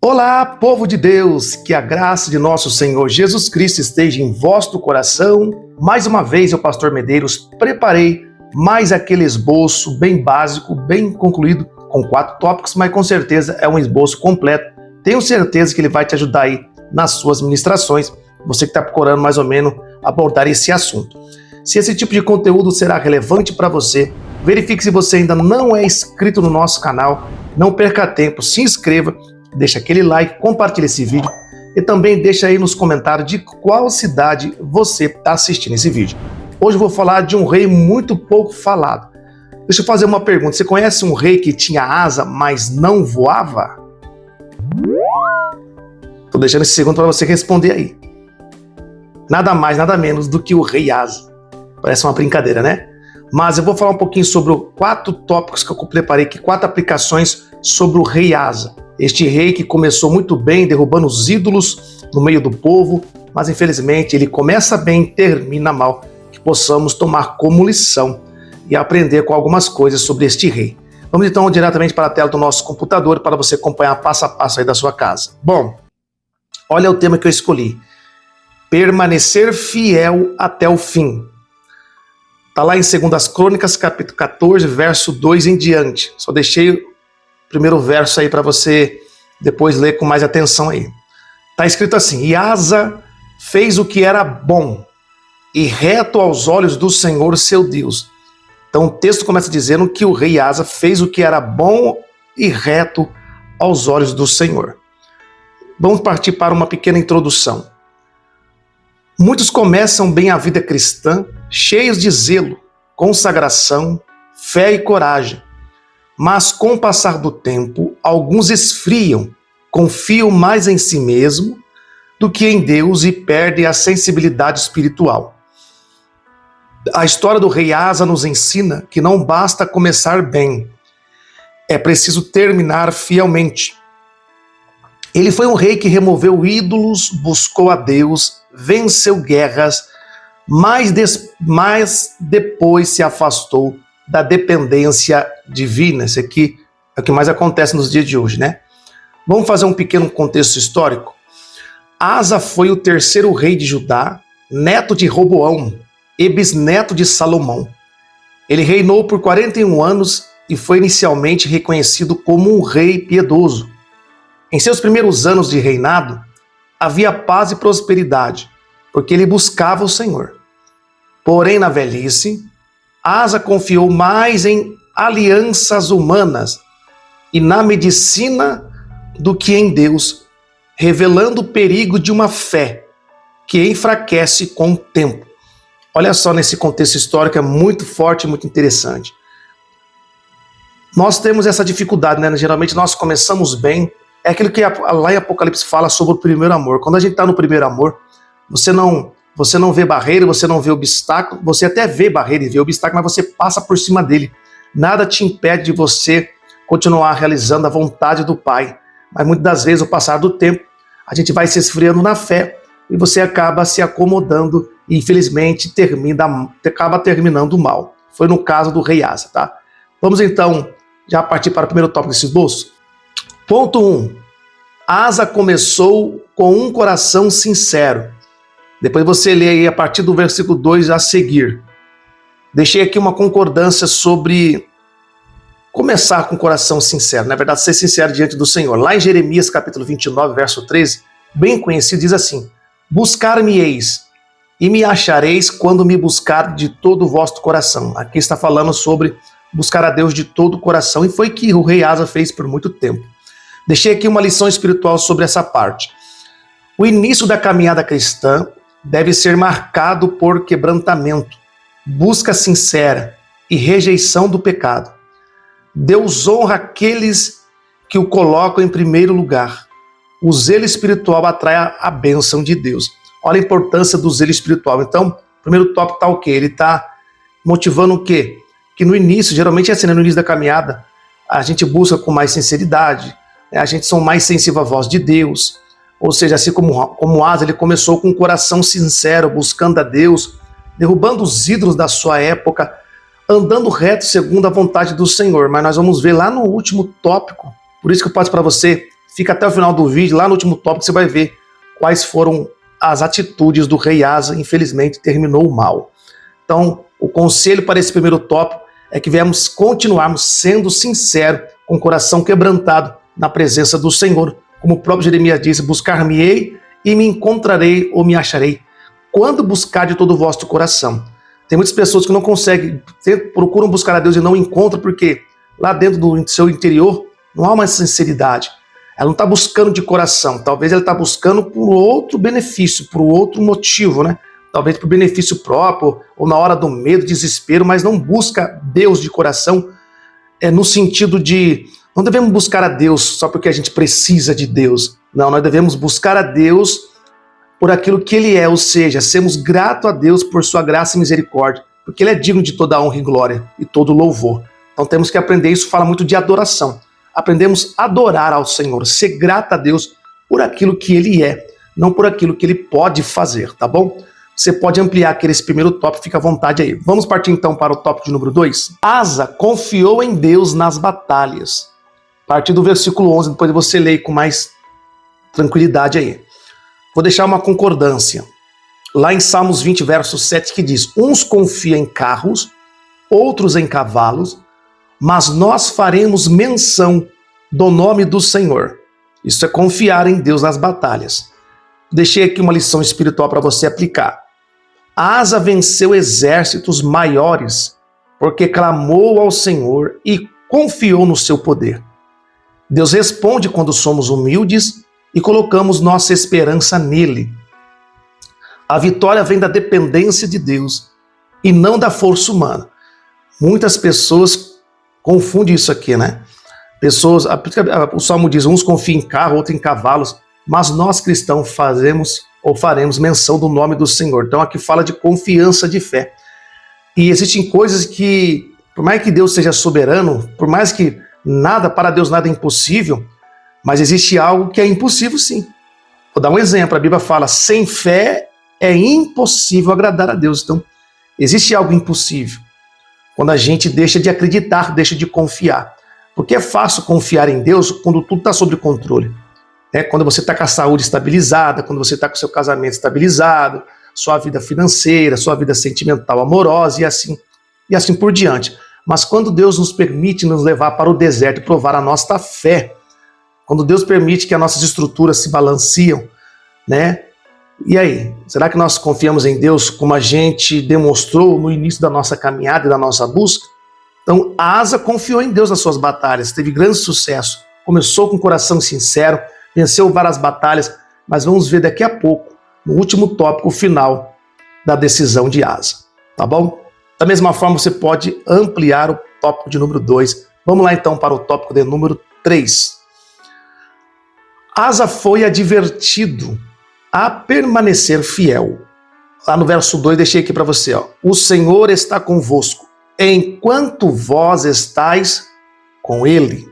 Olá, povo de Deus, que a graça de nosso Senhor Jesus Cristo esteja em vosso coração. Mais uma vez, eu, Pastor Medeiros, preparei mais aquele esboço bem básico, bem concluído, com 4 tópicos, mas com certeza é um esboço completo. Tenho certeza que ele vai te ajudar aí nas suas ministrações, você que está procurando mais ou menos abordar esse assunto. Se esse tipo de conteúdo será relevante para você, verifique se você ainda não é inscrito no nosso canal, não perca tempo, se inscreva, deixa aquele like, compartilha esse vídeo e também deixa aí nos comentários de qual cidade você está assistindo esse vídeo. Hoje eu vou falar de um rei muito pouco falado. Deixa eu fazer uma pergunta, você conhece um rei que tinha asa, mas não voava? Estou deixando esse segundo para você responder aí. Nada mais, nada menos do que o rei Asa. Parece uma brincadeira, né? Mas eu vou falar um pouquinho sobre 4 tópicos que eu preparei aqui, 4 aplicações sobre o rei Asa. Este rei que começou muito bem, derrubando os ídolos no meio do povo, mas infelizmente ele começa bem e termina mal. Que possamos tomar como lição e aprender com algumas coisas sobre este rei. Vamos então diretamente para a tela do nosso computador para você acompanhar passo a passo aí da sua casa. Bom, olha o tema que eu escolhi. Permanecer fiel até o fim. Está lá em 2 Crônicas, capítulo 14, verso 2 em diante. Só deixei o primeiro verso aí para você depois ler com mais atenção aí. Está escrito assim: E Asa fez o que era bom e reto aos olhos do Senhor seu Deus. Então o texto começa dizendo que o rei Asa fez o que era bom e reto aos olhos do Senhor. Vamos partir para uma pequena introdução. Muitos começam bem a vida cristã, cheios de zelo, consagração, fé e coragem. Mas com o passar do tempo, alguns esfriam, confiam mais em si mesmo do que em Deus e perdem a sensibilidade espiritual. A história do rei Asa nos ensina que não basta começar bem, é preciso terminar fielmente. Ele foi um rei que removeu ídolos, buscou a Deus, venceu guerras, mas depois se afastou da dependência divina. Isso aqui é o que mais acontece nos dias de hoje, né? Vamos fazer um pequeno contexto histórico. Asa foi o 3º rei de Judá, neto de Roboão e bisneto de Salomão. Ele reinou por 41 anos e foi inicialmente reconhecido como um rei piedoso. Em seus primeiros anos de reinado, havia paz e prosperidade, porque ele buscava o Senhor. Porém, na velhice, Asa confiou mais em alianças humanas e na medicina do que em Deus, revelando o perigo de uma fé que enfraquece com o tempo. Olha só, nesse contexto histórico é muito forte e muito interessante. Nós temos essa dificuldade, né? Geralmente nós começamos bem. É aquilo que lá em Apocalipse fala sobre o primeiro amor. Quando a gente está no primeiro amor, você não vê barreira, você não vê obstáculo, você até vê barreira e vê obstáculo, mas você passa por cima dele. Nada te impede de você continuar realizando a vontade do Pai. Mas muitas das vezes, ao passar do tempo, a gente vai se esfriando na fé e você acaba se acomodando e, infelizmente, acaba terminando mal. Foi no caso do rei Asa, tá? Vamos então já partir para o primeiro tópico desse esboço. Ponto 1. Asa começou com um coração sincero. Depois você lê aí a partir do versículo 2 a seguir. Deixei aqui uma concordância sobre começar com o coração sincero. Na verdade, ser sincero diante do Senhor. Lá em Jeremias capítulo 29, verso 13, bem conhecido, diz assim: Buscar-me-eis e me achareis quando me buscar de todo o vosso coração. Aqui está falando sobre buscar a Deus de todo o coração. E foi que o rei Asa fez por muito tempo. Deixei aqui uma lição espiritual sobre essa parte. O início da caminhada cristã deve ser marcado por quebrantamento, busca sincera e rejeição do pecado. Deus honra aqueles que o colocam em primeiro lugar. O zelo espiritual atrai a bênção de Deus. Olha a importância do zelo espiritual. Então, o primeiro tópico está o quê? Ele está motivando o quê? Que no início, geralmente é assim, no início da caminhada, a gente busca com mais sinceridade, a gente são mais sensível à voz de Deus. Ou seja, assim como Asa, ele começou com um coração sincero, buscando a Deus, derrubando os ídolos da sua época, andando reto segundo a vontade do Senhor. Mas nós vamos ver lá no último tópico, por isso que eu passo para você Fica até o final do vídeo, lá no último tópico você vai ver quais foram as atitudes do rei Asa. Infelizmente terminou mal. Então, o conselho para esse primeiro tópico é que venhamos continuarmos sendo sinceros, com o coração quebrantado na presença do Senhor. Como o próprio Jeremias disse, buscar-me-ei e me encontrarei ou me acharei, quando buscar de todo o vosso coração. Tem muitas pessoas que não conseguem, procuram buscar a Deus e não encontram, porque lá dentro do seu interior não há uma sinceridade. Ela não está buscando de coração, talvez ela está buscando por outro benefício, por outro motivo, né? Talvez por benefício próprio, ou na hora do medo, desespero, mas não busca Deus de coração, no sentido de, não devemos buscar a Deus só porque a gente precisa de Deus. Não, nós devemos buscar a Deus por aquilo que Ele é, ou seja, sermos gratos a Deus por sua graça e misericórdia, porque Ele é digno de toda honra e glória e todo louvor. Então temos que aprender, isso fala muito de adoração. Aprendemos a adorar ao Senhor, ser grato a Deus por aquilo que Ele é, não por aquilo que Ele pode fazer, tá bom? Você pode ampliar aqui esse primeiro tópico, fica à vontade aí. Vamos partir então para o tópico de número 2. Asa confiou em Deus nas batalhas. A partir do versículo 11, depois você lê com mais tranquilidade aí. Vou deixar uma concordância. Lá em Salmos 20, verso 7, que diz: uns confiam em carros, outros em cavalos, mas nós faremos menção do nome do Senhor. Isso é confiar em Deus nas batalhas. Deixei aqui uma lição espiritual para você aplicar. Asa venceu exércitos maiores, porque clamou ao Senhor e confiou no seu poder. Deus responde quando somos humildes e colocamos nossa esperança nele. A vitória vem da dependência de Deus e não da força humana. Muitas pessoas confundem isso aqui, né? O Salmo diz, uns confiam em carro, outros em cavalos, mas nós cristãos faremos menção do nome do Senhor. Então aqui fala de confiança, de fé. E existem coisas que, por mais que Deus seja soberano, por mais que para Deus nada é impossível, mas existe algo que é impossível sim. Vou dar um exemplo, a Bíblia fala, sem fé é impossível agradar a Deus. Então, existe algo impossível quando a gente deixa de acreditar, deixa de confiar. Porque é fácil confiar em Deus quando tudo está sob controle. Quando você está com a saúde estabilizada, quando você está com o seu casamento estabilizado, sua vida financeira, sua vida sentimental, amorosa e assim por diante. Mas quando Deus nos permite nos levar para o deserto e provar a nossa fé, quando Deus permite que as nossas estruturas se balanceam, né? E aí, será que nós confiamos em Deus como a gente demonstrou no início da nossa caminhada e da nossa busca? Então, Asa confiou em Deus nas suas batalhas, teve grande sucesso, começou com o coração sincero, venceu várias batalhas, mas vamos ver daqui a pouco, no último tópico final da decisão de Asa, tá bom? Da mesma forma, você pode ampliar o tópico de número 2. Vamos lá então para o tópico de número 3. Asa foi advertido a permanecer fiel. Lá no verso 2, deixei aqui para você, ó. O Senhor está convosco, enquanto vós estáis com Ele.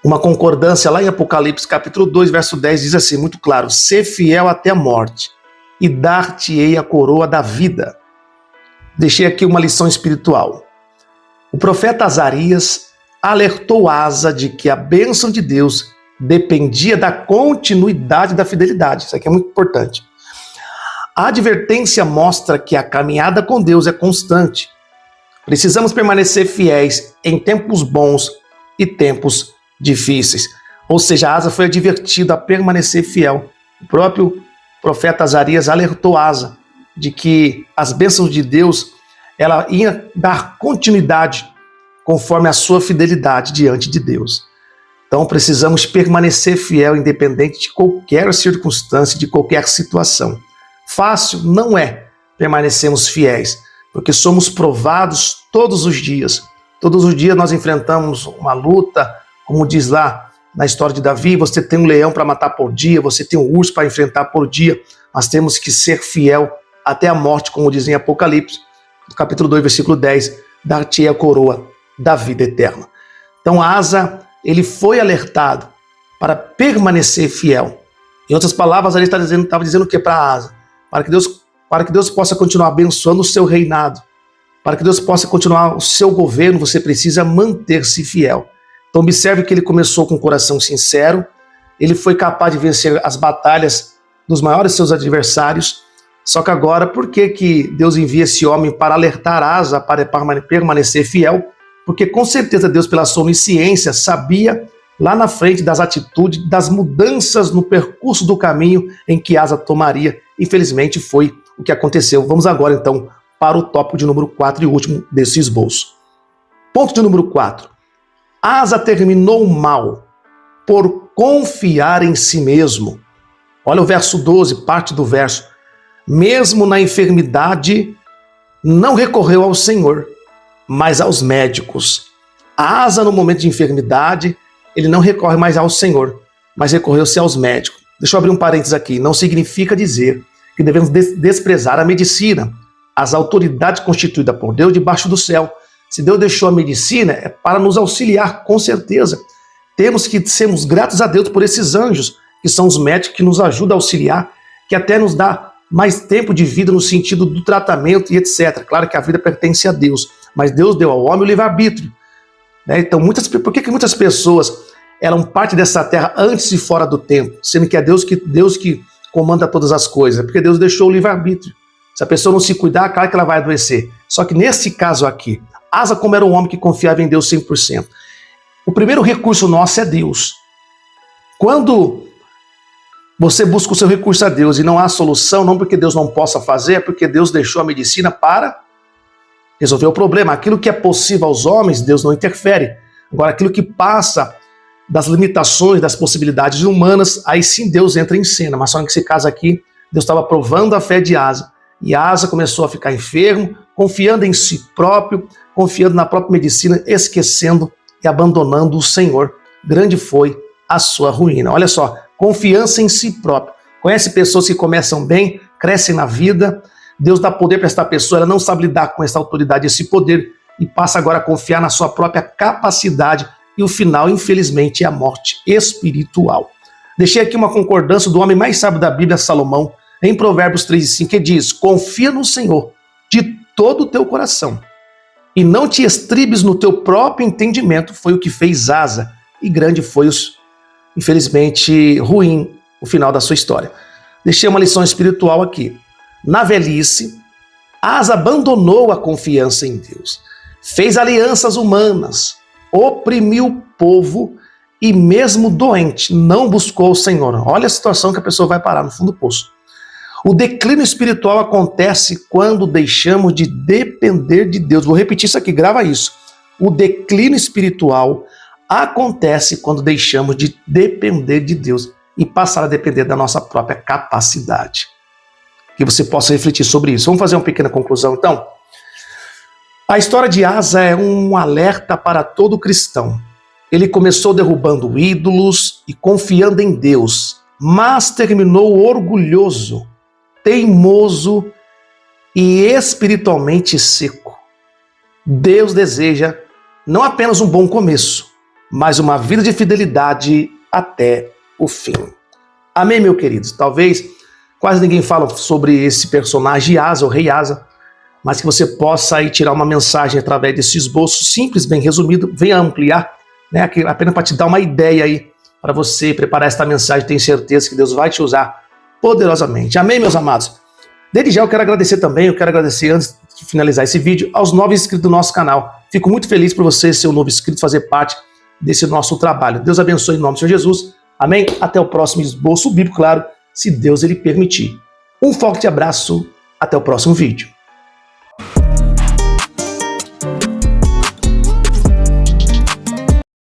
Uma concordância lá em Apocalipse, capítulo 2, verso 10, diz assim, muito claro, ser fiel até a morte, e dar-te-ei a coroa da vida. Deixei aqui uma lição espiritual. O profeta Azarias alertou Asa de que a bênção de Deus dependia da continuidade da fidelidade. Isso aqui é muito importante. A advertência mostra que a caminhada com Deus é constante. Precisamos permanecer fiéis em tempos bons e tempos difíceis. Ou seja, Asa foi advertido a permanecer fiel. O próprio profeta Azarias alertou Asa de que as bênçãos de Deus ela ia dar continuidade conforme a sua fidelidade diante de Deus. Então precisamos permanecer fiel independente de qualquer circunstância, de qualquer situação. Fácil não é permanecermos fiéis, porque somos provados todos os dias. Todos os dias nós enfrentamos uma luta, como diz lá na história de Davi, você tem um leão para matar por dia, você tem um urso para enfrentar por dia, mas temos que ser fiel até a morte, como diz em Apocalipse, capítulo 2, versículo 10, dar-te a coroa da vida eterna. Então Asa, ele foi alertado para permanecer fiel. Em outras palavras, ele estava dizendo o que para Asa? Para que Deus possa continuar abençoando o seu reinado, para que Deus possa continuar o seu governo, você precisa manter-se fiel. Então observe que ele começou com um coração sincero, ele foi capaz de vencer as batalhas dos maiores seus adversários. Só que agora, por que Deus envia esse homem para alertar Asa, para permanecer fiel? Porque com certeza Deus, pela sua onisciência, sabia lá na frente das atitudes, das mudanças no percurso do caminho em que Asa tomaria. Infelizmente foi o que aconteceu. Vamos agora então para o tópico de número 4 e último desse esboço. Ponto de número 4. Asa terminou mal por confiar em si mesmo. Olha o verso 12, parte do verso. Mesmo na enfermidade, não recorreu ao Senhor, mas aos médicos. Asa, no momento de enfermidade, ele não recorre mais ao Senhor, mas recorreu-se aos médicos. Deixa eu abrir um parênteses aqui. Não significa dizer que devemos desprezar a medicina, as autoridades constituídas por Deus debaixo do céu. Se Deus deixou a medicina, é para nos auxiliar, com certeza. Temos que sermos gratos a Deus por esses anjos, que são os médicos que nos ajudam a auxiliar, que até nos dá mais tempo de vida no sentido do tratamento e etc. Claro que a vida pertence a Deus, mas Deus deu ao homem o livre-arbítrio. Então, por que muitas pessoas eram parte dessa terra antes e fora do tempo, sendo que é Deus que comanda todas as coisas? Porque Deus deixou o livre-arbítrio. Se a pessoa não se cuidar, claro que ela vai adoecer. Só que nesse caso aqui, Asa, como era um homem que confiava em Deus 100%, o primeiro recurso nosso é Deus. Quando você busca o seu recurso a Deus e não há solução, não porque Deus não possa fazer, é porque Deus deixou a medicina para resolver o problema. Aquilo que é possível aos homens, Deus não interfere. Agora, aquilo que passa das limitações, das possibilidades humanas, aí sim Deus entra em cena. Mas só nesse caso aqui, Deus estava provando a fé de Asa. E Asa começou a ficar enfermo, confiando em si próprio, confiando na própria medicina, esquecendo e abandonando o Senhor. Grande foi a sua ruína. Olha só, confiança em si próprio. Conhece pessoas que começam bem, crescem na vida, Deus dá poder para esta pessoa, ela não sabe lidar com essa autoridade, esse poder, e passa agora a confiar na sua própria capacidade, e o final, infelizmente, é a morte espiritual. Deixei aqui uma concordância do homem mais sábio da Bíblia, Salomão, em Provérbios 3:5, que diz: confia no Senhor de todo o teu coração, e não te estribes no teu próprio entendimento. Foi o que fez Asa, e grande foi, infelizmente, ruim o final da sua história. Deixei uma lição espiritual aqui. Na velhice, Asa abandonou a confiança em Deus, fez alianças humanas, oprimiu o povo e mesmo doente não buscou o Senhor. Olha a situação que a pessoa vai parar no fundo do poço. O declínio espiritual acontece quando deixamos de depender de Deus. Vou repetir isso aqui, grava isso. O declínio espiritual acontece quando deixamos de depender de Deus e passar a depender da nossa própria capacidade. Que você possa refletir sobre isso. Vamos fazer uma pequena conclusão, então? A história de Asa é um alerta para todo cristão. Ele começou derrubando ídolos e confiando em Deus, mas terminou orgulhoso, teimoso e espiritualmente seco. Deus deseja não apenas um bom começo, mas uma vida de fidelidade até o fim. Amém, meus queridos? Talvez quase ninguém fala sobre esse personagem Asa, o rei Asa, mas que você possa aí tirar uma mensagem através desse esboço simples, bem resumido, venha ampliar, né, apenas para te dar uma ideia aí, para você preparar esta mensagem. Tenho certeza que Deus vai te usar poderosamente. Amém, meus amados? Desde já eu quero agradecer antes de finalizar esse vídeo, aos novos inscritos do nosso canal. Fico muito feliz por você ser um novo inscrito, fazer parte desse nosso trabalho. Deus abençoe em nome do Senhor Jesus. Amém? Até o próximo esboço bíblico, claro, se Deus ele permitir. Um forte abraço, até o próximo vídeo.